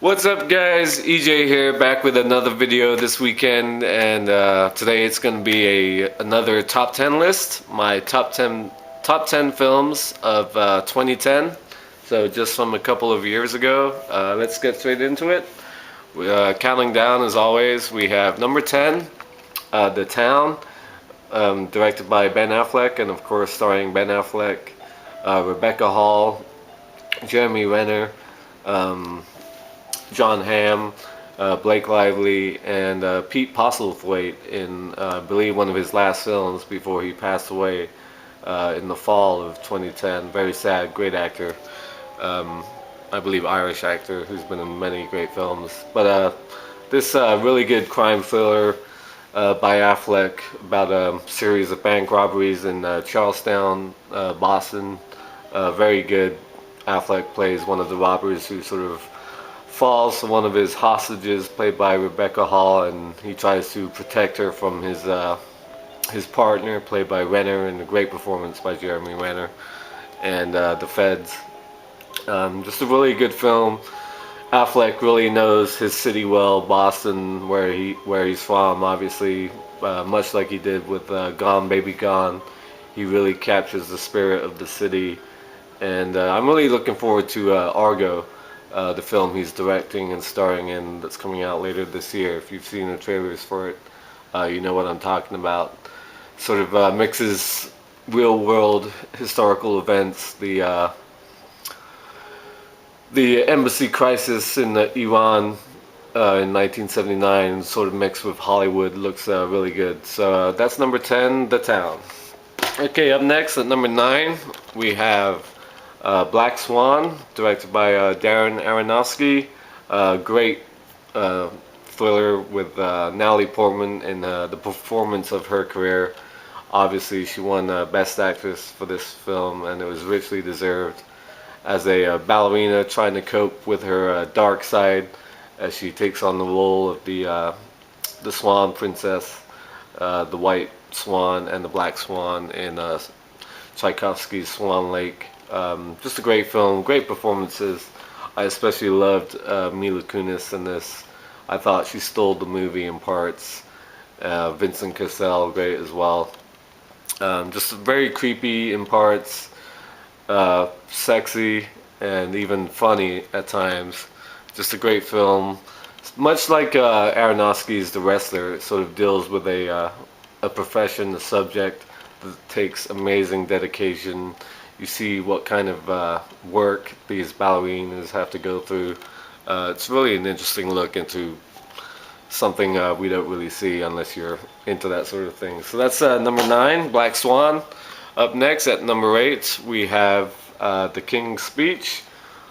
What's up, guys? EJ here, back with another video this weekend, and today it's going to be another top 10 list. My top 10 films of 2010. So just from a couple of years ago. Let's get straight into it. Counting down as always, we have number 10, The Town, directed by Ben Affleck, and of course starring Ben Affleck, Rebecca Hall, Jeremy Renner. John Hamm, Blake Lively, and Pete Postlethwaite in, I believe, one of his last films before he passed away in the fall of 2010. Very sad, great actor. I believe Irish actor who's been in many great films. But this really good crime thriller by Affleck about a series of bank robberies in Charlestown, Boston. Very good. Affleck plays one of the robbers who sort of falls to one of his hostages, played by Rebecca Hall, and he tries to protect her from his partner, played by Renner, and a great performance by Jeremy Renner, and the feds. Just a really good film. Affleck really knows his city well, Boston, where he's from. Obviously, much like he did with Gone Baby Gone, he really captures the spirit of the city, and I'm really looking forward to Argo. The film he's directing and starring in, that's coming out later this year. If you've seen the trailers for it, you know what I'm talking about. Sort of mixes real world historical events, the embassy crisis in Iran in 1979, sort of mixed with Hollywood. Looks really good. So that's number 10, The Town. Okay, up next at number 9 we have Black Swan, directed by Darren Aronofsky. Great thriller with Natalie Portman in the performance of her career. Obviously, she won Best Actress for this film, and it was richly deserved. As a ballerina trying to cope with her dark side, as she takes on the role of the Swan Princess, the White Swan and the Black Swan in Tchaikovsky's Swan Lake. Just a great film, great performances. I especially loved Mila Kunis in this. I thought she stole the movie in parts. Vincent Cassel, great as well. Just very creepy in parts, sexy, and even funny at times. Just a great film. Much like Aronofsky's The Wrestler, it sort of deals with a profession, a subject that takes amazing dedication. You see what kind of work these ballerinas have to go through. It's really an interesting look into something we don't really see unless you're into that sort of thing. So that's number 9, Black Swan. Up next at number 8 we have The King's Speech.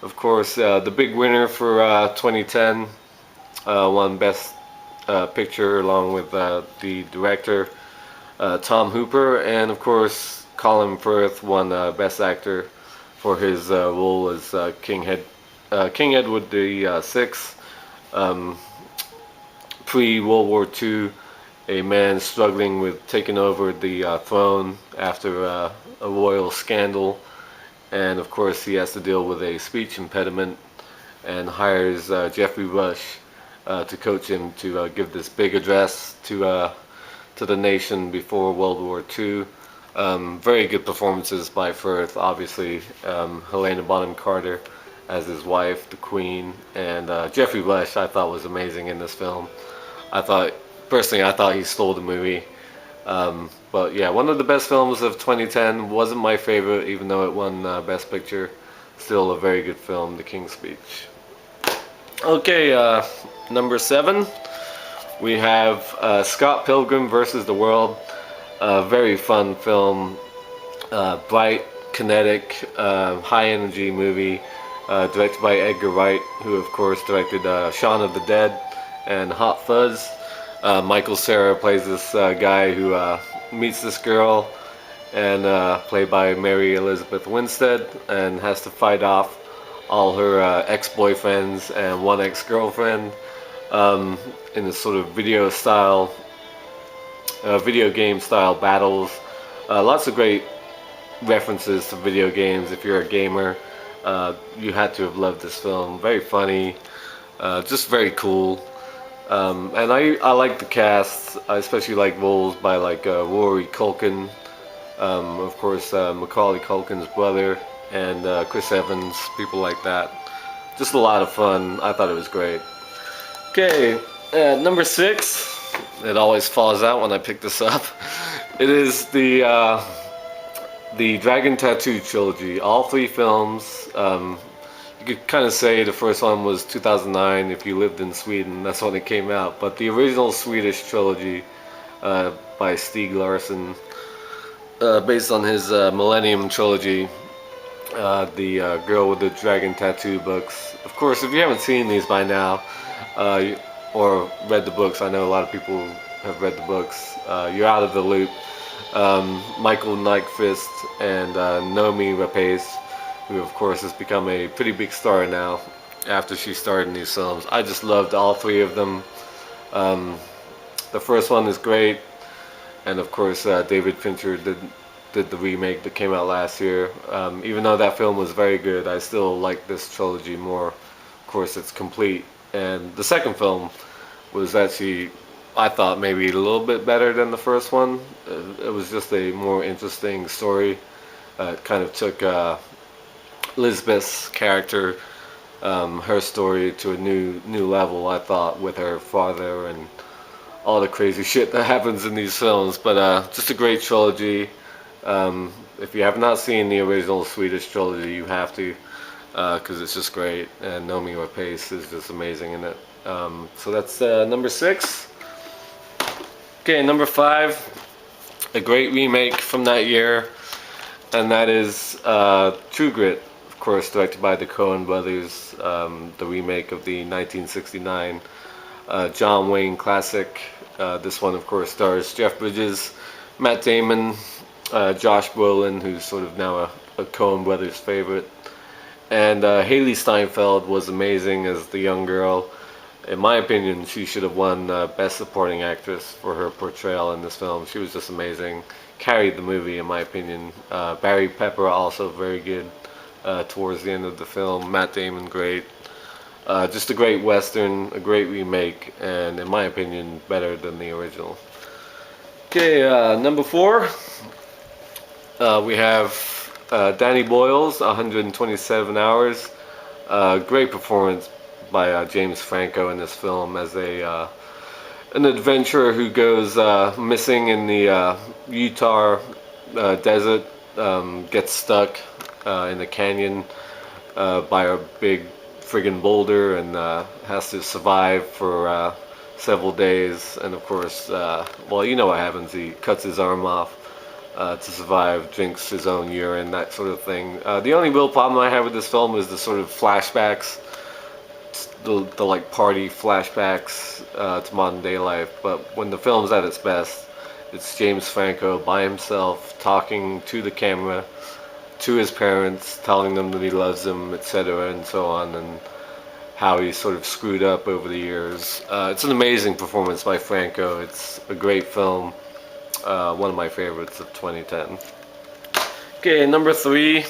Of course, the big winner for 2010, won Best Picture along with the director Tom Hooper, and of course Colin Firth won Best Actor for his role as King Edward VI. Pre-World War II, a man struggling with taking over the throne after a royal scandal, and of course he has to deal with a speech impediment, and hires Geoffrey Rush to coach him to give this big address to the nation before World War II. Very good performances by Firth, obviously. Helena Bonham Carter as his wife, the Queen, and Geoffrey Rush I thought was amazing in this film. Personally, I thought he stole the movie. But yeah, one of the best films of 2010. Wasn't my favorite, even though it won Best Picture. Still a very good film, The King's Speech. Okay, number 7, we have Scott Pilgrim versus the World. Very fun film, bright, kinetic, high energy movie, directed by Edgar Wright, who of course directed Shaun of the Dead and Hot Fuzz. Michael Cera plays this guy who meets this girl, and played by Mary Elizabeth Winstead, and has to fight off all her ex-boyfriends and one ex-girlfriend in this sort of video game style battles. Lots of great references to video games. If you're a gamer, you had to have loved this film. Very funny, Just very cool. And I like the cast. I especially like roles by like Rory Culkin, of course Macaulay Culkin's brother, and Chris Evans, people like that. Just a lot of fun. I thought it was great. Okay, number six. It always falls out when I pick this up. It is the Dragon Tattoo trilogy. All three films. You could kind of say the first one was 2009 if you lived in Sweden. That's when it came out. But the original Swedish trilogy by Stieg Larsson, based on his Millennium trilogy, the Girl with the Dragon Tattoo books. Of course, if you haven't seen these by now, or read the books, I know a lot of people have read the books, you're out of the loop. Michael Nyqvist and Noomi Rapace, who of course has become a pretty big star now after she starred in these films. I just loved all three of them. The first one is great, and of course David Fincher did the remake that came out last year. Even though that film was very good, I still like this trilogy more. Of course, it's complete. And the second film was actually, I thought, maybe a little bit better than the first one. It was just a more interesting story. It kind of took Lisbeth's character, her story to a new level, I thought, with her father and all the crazy shit that happens in these films. But just a great trilogy. If you have not seen the original Swedish trilogy, you have to, because it's just great, and Noomi Rapace is just amazing in it. So that's number six. Okay, number five, a great remake from that year, and that is True Grit, of course, directed by the Coen brothers, the remake of the 1969 John Wayne classic. This one, of course, stars Jeff Bridges, Matt Damon, Josh Brolin, who's sort of now a Coen brothers favorite, and Haley Steinfeld was amazing as the young girl. In my opinion, she should have won Best Supporting Actress for her portrayal in this film. She was just amazing. Carried the movie, in my opinion. Barry Pepper also very good towards the end of the film. Matt Damon, great. Just a great Western, a great remake, and in my opinion, better than the original. Okay, number four, we have Danny Boyle's 127 Hours. Great performance by James Franco in this film as an adventurer who goes missing in the Utah desert, gets stuck in a canyon by a big friggin' boulder, and has to survive for several days. And of course, well, you know what happens. He cuts his arm off to survive, drinks his own urine, that sort of thing. The only real problem I have with this film is the sort of flashbacks, the like party flashbacks to modern day life. But when the film's at its best, it's James Franco by himself talking to the camera, to his parents, telling them that he loves them, etc., and so on, and how he sort of screwed up over the years. It's an amazing performance by Franco. It's a great film, one of my favorites of 2010. Okay, number three,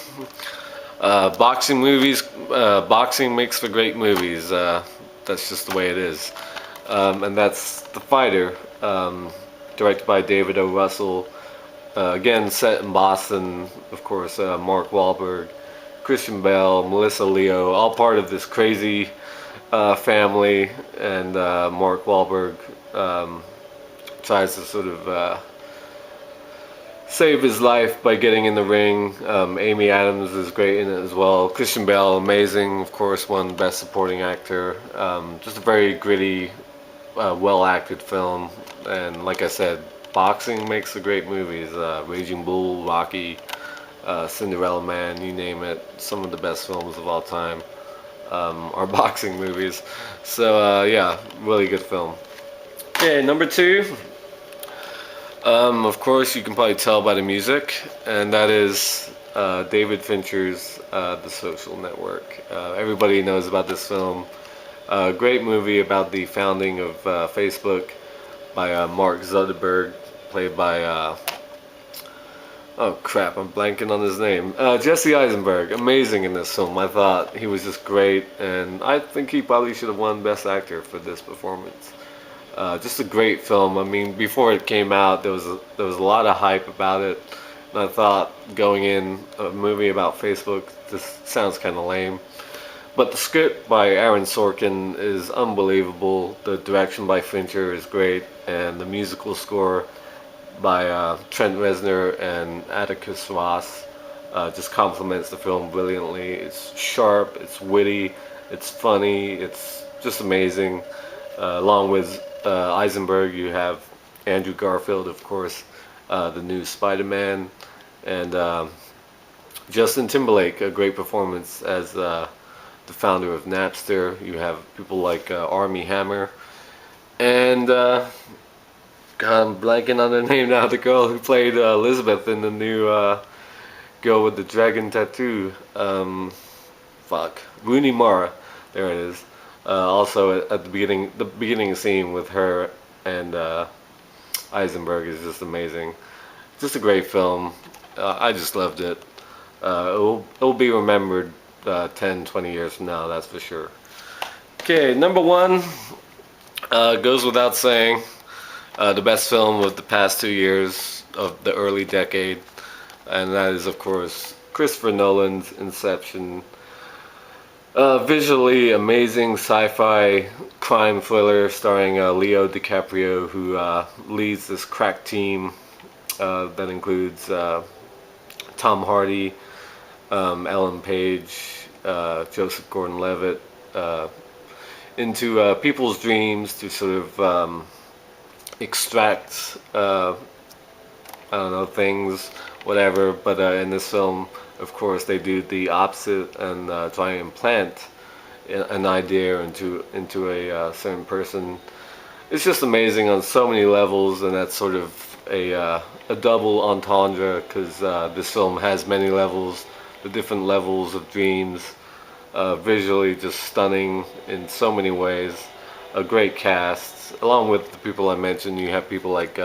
boxing movies. Boxing makes for great movies. That's just the way it is. And that's The Fighter, directed by David O. Russell. Again, set in Boston, of course. Mark Wahlberg, Christian Bale, Melissa Leo, all part of this crazy family. And Mark Wahlberg tries to sort of save his life by getting in the ring. Amy Adams is great in it as well. Christian Bale, amazing, of course, won Best Supporting Actor. Just a very gritty, well-acted film. And like I said, boxing makes for great movies. Raging Bull, Rocky, Cinderella Man, you name it. Some of the best films of all time are boxing movies. So yeah, really good film. Okay, number two. Of course, you can probably tell by the music, and that is David Fincher's The Social Network. Everybody knows about this film. Great movie about the founding of Facebook by Mark Zuckerberg, played by Oh crap, I'm blanking on his name. Jesse Eisenberg, amazing in this film. I thought he was just great, and I think he probably should have won Best Actor for this performance. Just a great film. I mean, before it came out, there was a lot of hype about it, and I thought going in a movie about Facebook, this sounds kind of lame. But the script by Aaron Sorkin is unbelievable. The direction by Fincher is great, and the musical score by Trent Reznor and Atticus Ross just complements the film brilliantly. It's sharp, it's witty, it's funny, it's just amazing. Along with Eisenberg, you have Andrew Garfield, of course, the new Spider-Man, and Justin Timberlake, a great performance as the founder of Napster. You have people like Armie Hammer, and God, I'm blanking on her name now. The girl who played Elizabeth in the new Girl with the Dragon Tattoo. Fuck, Rooney Mara. There it is. Also at the beginning scene with her and Eisenberg is just amazing. Just a great film. I just loved it. It'll be remembered 10, 20 years from now, that's for sure. Okay, number one goes without saying. The best film of the past 2 years of the early decade, and that is, of course, Christopher Nolan's Inception. Visually amazing sci-fi crime thriller starring Leo DiCaprio, who leads this crack team that includes Tom Hardy, Ellen Page, Joseph Gordon-Levitt, into people's dreams to sort of extract, I don't know, things, whatever. But in this film, of course, they do the opposite and try and implant an idea into a certain person. It's just amazing on so many levels, and that's sort of a double entendre, because this film has many levels, the different levels of dreams. Visually just stunning in so many ways. A great cast. Along with the people I mentioned, you have people like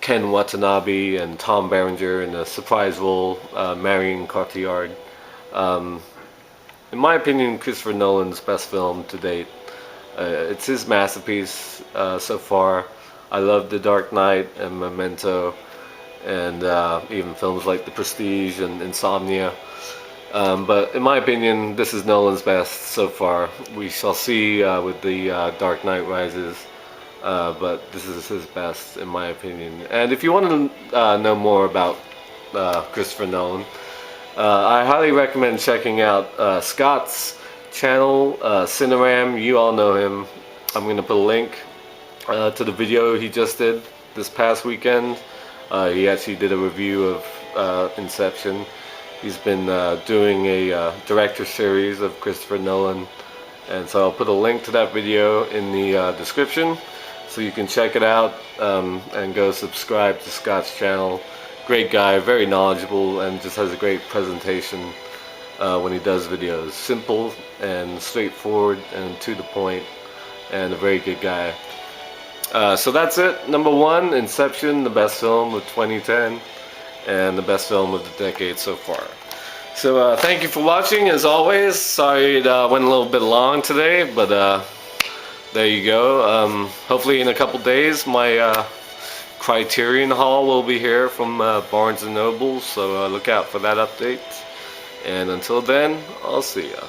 Ken Watanabe and Tom Berenger in a surprise role, Marion Cotillard. In my opinion, Christopher Nolan's best film to date. It's his masterpiece so far. I love The Dark Knight and Memento, and even films like The Prestige and Insomnia. But in my opinion, this is Nolan's best so far. We shall see with the Dark Knight Rises, but this is his best in my opinion. And if you want to know more about Christopher Nolan, I highly recommend checking out Scott's channel, Cineram. You all know him. I'm going to put a link to the video he just did this past weekend. He actually did a review of Inception. He's been doing a director series of Christopher Nolan, and so I'll put a link to that video in the description so you can check it out and go subscribe to Scott's channel. Great guy, very knowledgeable, and just has a great presentation when he does videos. Simple and straightforward and to the point, and a very good guy. So that's it. Number one, Inception, the best film of 2010. And the best film of the decade so far. So thank you for watching, as always. Sorry it went a little bit long today, but there you go. Hopefully in a couple days my Criterion haul will be here from Barnes & Noble, so look out for that update. And until then, I'll see ya.